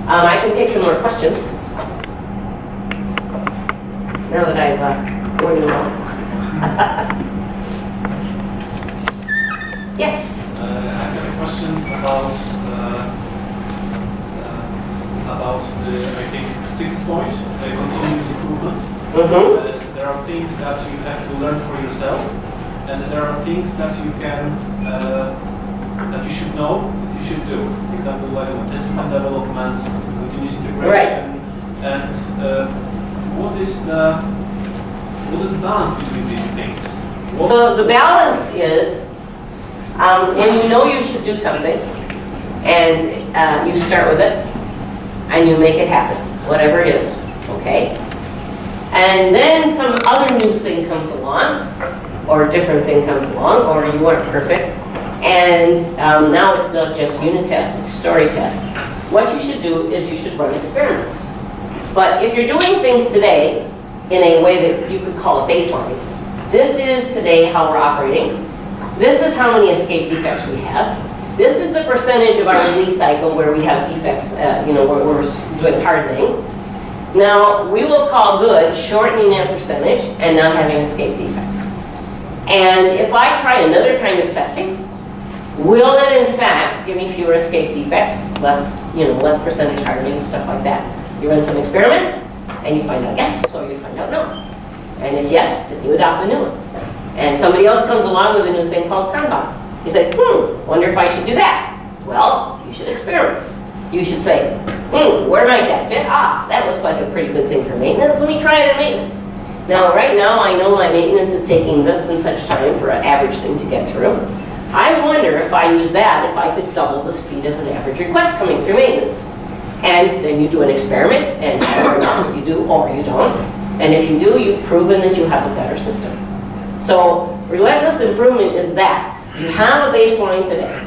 I can take some more questions. Now that I've warned you all. Yes? I have a question about the, I think, sixth point, the continuous improvement. There are things that you have to learn for yourself, and there are things that you can, that you should know, you should do. For example, like test-driven development, continuous integration, right. And what is the balance between these things? So the balance is when you know you should do something, and you start with it, and you make it happen, whatever it is, okay? And then some other new thing comes along, or a different thing comes along, or you weren't perfect, and now it's not just unit tests, it's story tests. What you should do is you should run experiments. But if you're doing things today in a way that you could call a baseline, this is today how we're operating. This is how many escape defects we have. This is the percentage of our release cycle where we have defects, where we're doing hardening. Now, we will call good shortening that percentage and not having escape defects. And if I try another kind of testing, will it in fact give me fewer escape defects, less percentage hardening, stuff like that? You run some experiments, and you find out yes, or you find out no. And if yes, then you adopt a new one. And somebody else comes along with a new thing called Kanban. You say, wonder if I should do that. Well, you should experiment. You should say, where might that fit? Ah, that looks like a pretty good thing for maintenance. Let me try it in maintenance. Now, right now, I know my maintenance is taking this and such time for an average thing to get through. I wonder if I use that, if I could double the speed of an average request coming through maintenance. And then you do an experiment, and whether or not you do or you don't. And if you do, you've proven that you have a better system. So relentless improvement is that. You have a baseline today.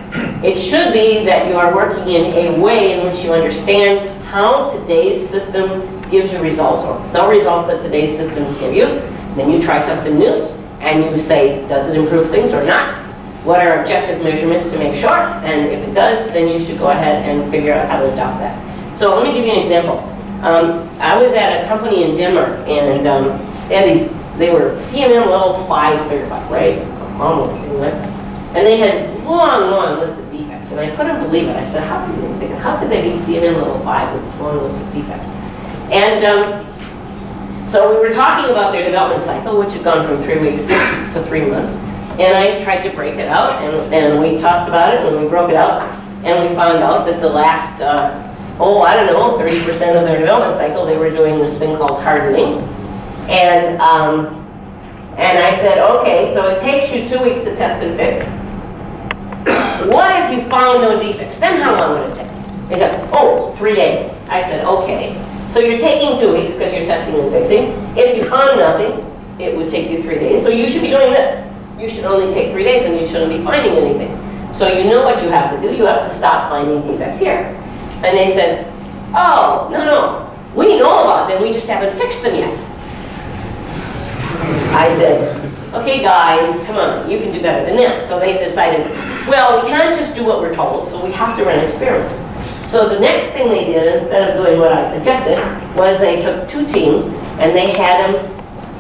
It should be that you are working in a way in which you understand how today's system gives you results, or the results that today's systems give you. Then you try something new, and you say, does it improve things or not? What are objective measurements to make sure? And if it does, then you should go ahead and figure out how to adopt that. So let me give you an example. I was at a company in Denmark, and they were CMM level 5 certified, right? Almost anyway. And they had this long list of defects, and I couldn't believe it. I said, how could they be CMM level 5 with this long list of defects? And so we were talking about their development cycle, which had gone from 3 weeks to 3 months. And I tried to break it out, and we talked about it, and we broke it out, and we found out that the last, 30% of their development cycle, they were doing this thing called hardening. And I said, okay, so it takes you 2 weeks to test and fix. What if you found no defects? Then how long would it take? They said, 3 days. I said, okay. So you're taking 2 weeks because you're testing and fixing. If you found nothing, it would take you 3 days. So you should be doing this. You should only take 3 days, and you shouldn't be finding anything. So you know what you have to do. You have to stop finding defects here. And they said, oh, no. We know about them. We just haven't fixed them yet. I said, okay, guys, come on. You can do better than that. So they decided, well, we can't just do what we're told, so we have to run experiments. So the next thing they did, instead of doing what I suggested, was they took 2 teams, and they had them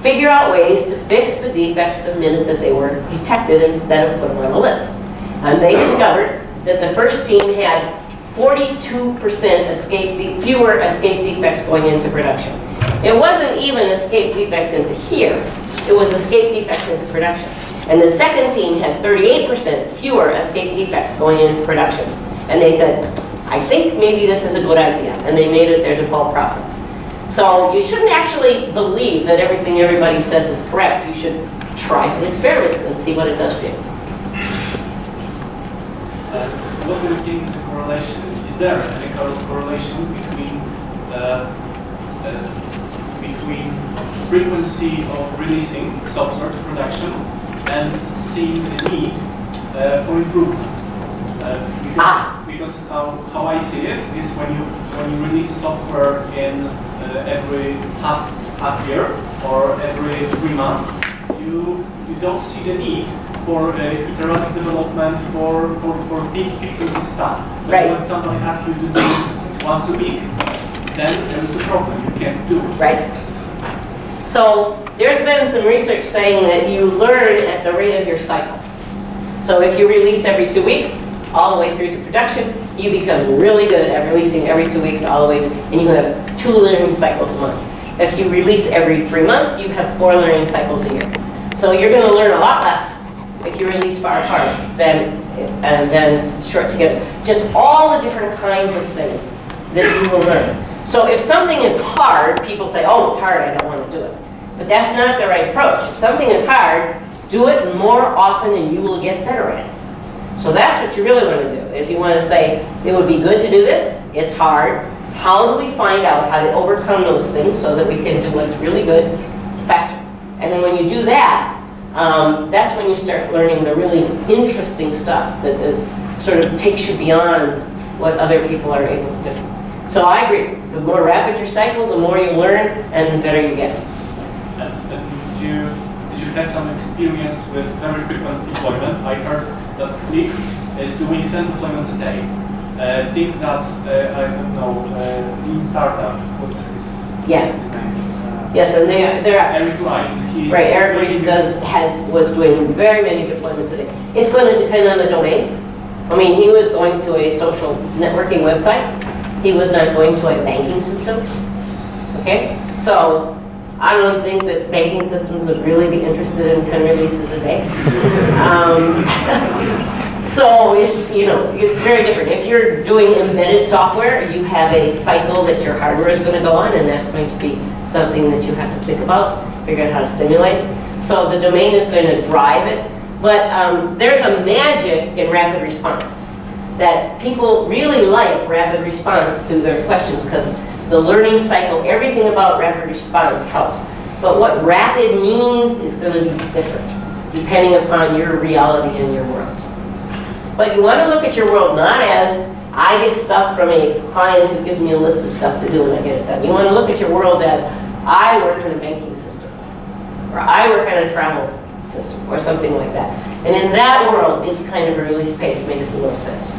figure out ways to fix the defects the minute that they were detected instead of putting them on a list. And they discovered that the first team had 42% fewer escape defects going into production. It wasn't even escape defects into here. It was escape defects into production. And the second team had 38% fewer escape defects going into production. And they said, I think maybe this is a good idea. And they made it their default process. So you shouldn't actually believe that everything everybody says is correct. You should try some experiments and see what it does for you. What do you think is the correlation? Is there any correlation between frequency of releasing software to production and seeing the need for improvement? Because how I see it is when you release software in every half year or every 3 months, you don't see the need for iterative development for big fixing this stuff. Right. When somebody asks you to do it once a week, then there is a problem. You can't do it. Right? So there's been some research saying that you learn at the rate of your cycle. So if you release every 2 weeks, all the way through to production, you become really good at releasing every 2 weeks all the way, and you have 2 learning cycles a month. If you release every 3 months, you have 4 learning cycles a year. So you're going to learn a lot less if you release far apart than short together. Just all the different kinds of things that you will learn. So if something is hard, people say, oh, it's hard, I don't want to do it. But that's not the right approach. If something is hard, do it more often and you will get better at it. So that's what you really want to do, is you want to say, it would be good to do this, it's hard. How do we find out how to overcome those things so that we can do what's really good faster? And then when you do that, that's when you start learning the really interesting stuff that is sort of takes you beyond what other people are able to do. So I agree. The more rapid your cycle, the more you learn, and the better you get. And did you have some experience with very frequent deployment? I heard that Flick is doing 10 deployments a day. Things that, I don't know, Lean Startup, what's his name? Yes, and they're Eric Rice. Right, Eric Rice was doing very many deployments a day. It's going to depend on the domain. I mean, he was going to a social networking website. He was not going to a banking system. Okay? So I don't think that banking systems would really be interested in 10 releases a day. So it's, it's very different. If you're doing embedded software, you have a cycle that your hardware is going to go on, and that's going to be something that you have to think about, figure out how to simulate. So the domain is going to drive it. But there's a magic in rapid response, that people really like rapid response to their questions, because the learning cycle, everything about rapid response helps. But what rapid means is going to be different, depending upon your reality and your world. But you want to look at your world not as, I get stuff from a client who gives me a list of stuff to do and I get it done. You want to look at your world as, I work in a banking system, or I work in a travel system, or something like that. And in that world, this kind of a release pace makes the most sense.